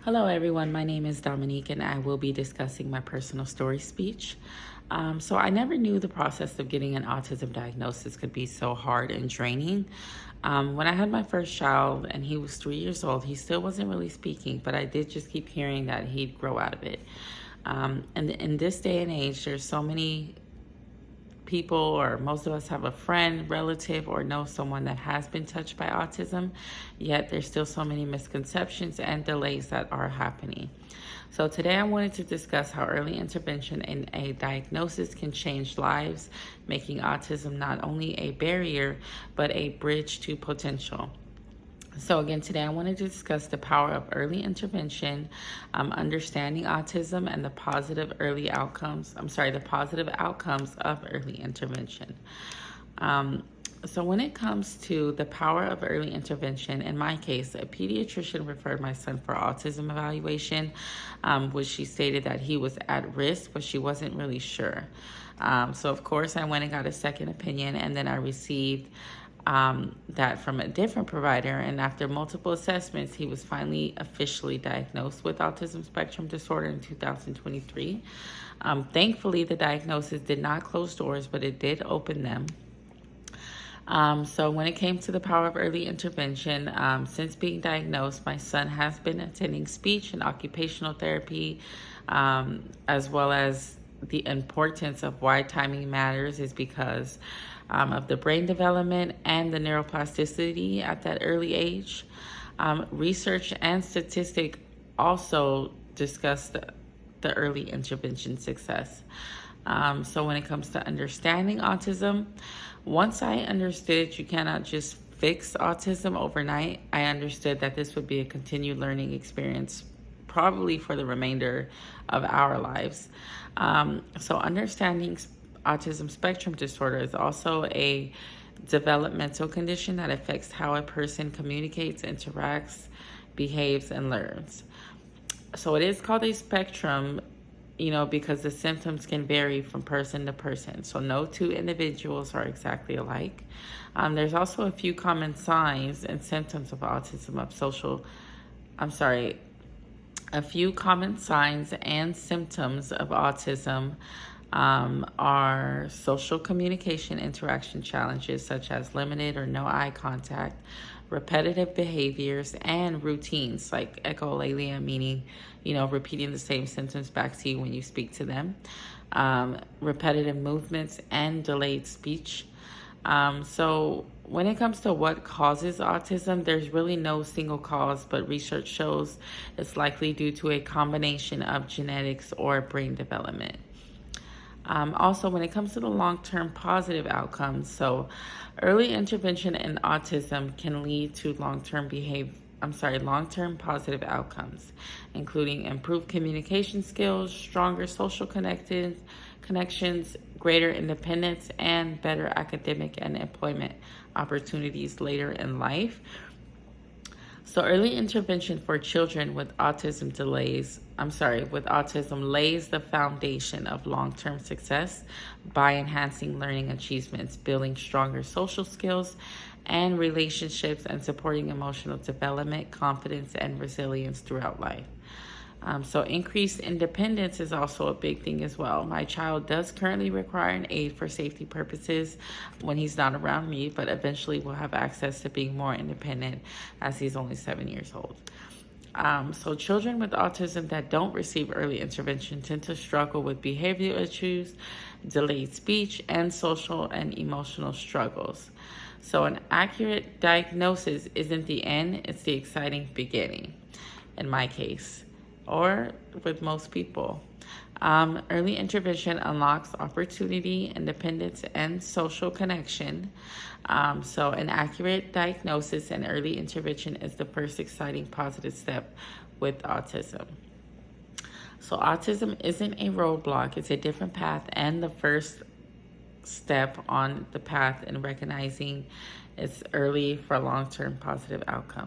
Hello, everyone. My name is Dominique, and I will be discussing my personal story speech. So, I never knew the process of getting an autism diagnosis could be so hard and draining. When I had my first child and he was 3 years old, he still wasn't really speaking, but I did just keep hearing that he'd grow out of it. And in this day and age, there's so many people, or most of us have a friend, relative, or know someone that has been touched by autism, yet there's still so many misconceptions and delays that are happening. So today I wanted to discuss how early intervention and a diagnosis can change lives, making autism not only a barrier, but a bridge to potential. So again, today I wanted to discuss the power of early intervention, understanding autism, and the positive outcomes of early intervention. So when it comes to the power of early intervention, in my case, a pediatrician referred my son for autism evaluation, which she stated that he was at risk, but she wasn't really sure. So of course I went and got a second opinion, and then I received that from a different provider. And after multiple assessments, he was finally officially diagnosed with autism spectrum disorder in 2023. Thankfully, the diagnosis did not close doors, but it did open them. So when it came to the power of early intervention, since being diagnosed, my son has been attending speech and occupational therapy, as well as the importance of why timing matters is because of the brain development and the neuroplasticity at that early age. Research and statistic also discuss the early intervention success. So when it comes to understanding autism, once I understood you cannot just fix autism overnight, I understood that this would be a continued learning experience probably for the remainder of our lives. So understanding autism spectrum disorder is also a developmental condition that affects how a person communicates, interacts, behaves, and learns. So it is called a spectrum, because the symptoms can vary from person to person. So no two individuals are exactly alike. There's also a few common signs and symptoms of autism a few common signs and symptoms of autism are social communication interaction challenges such as limited or no eye contact, repetitive behaviors, and routines like echolalia, meaning, repeating the same sentence back to you when you speak to them, repetitive movements, and delayed speech. So when it comes to what causes autism, there's really no single cause, but research shows it's likely due to a combination of genetics or brain development. Also, when it comes to the long-term positive outcomes, so early intervention in autism can lead to long-term positive outcomes, including improved communication skills, stronger social connections, greater independence, and better academic and employment opportunities later in life. So early intervention for children with autism lays the foundation of long-term success by enhancing learning achievements, building stronger social skills and relationships, and supporting emotional development, confidence, and resilience throughout life. So increased independence is also a big thing as well. My child does currently require an aid for safety purposes when he's not around me, but eventually will have access to being more independent as he's only 7 years old. So children with autism that don't receive early intervention tend to struggle with behavioral issues, delayed speech, and social and emotional struggles. So an accurate diagnosis isn't the end, it's the exciting beginning, in my case, or with most people. Early intervention unlocks opportunity, independence, and social connection. So an accurate diagnosis and early intervention is the first exciting positive step with autism. So autism isn't a roadblock, it's a different path, and the first step on the path in recognizing it's early for long-term positive outcome.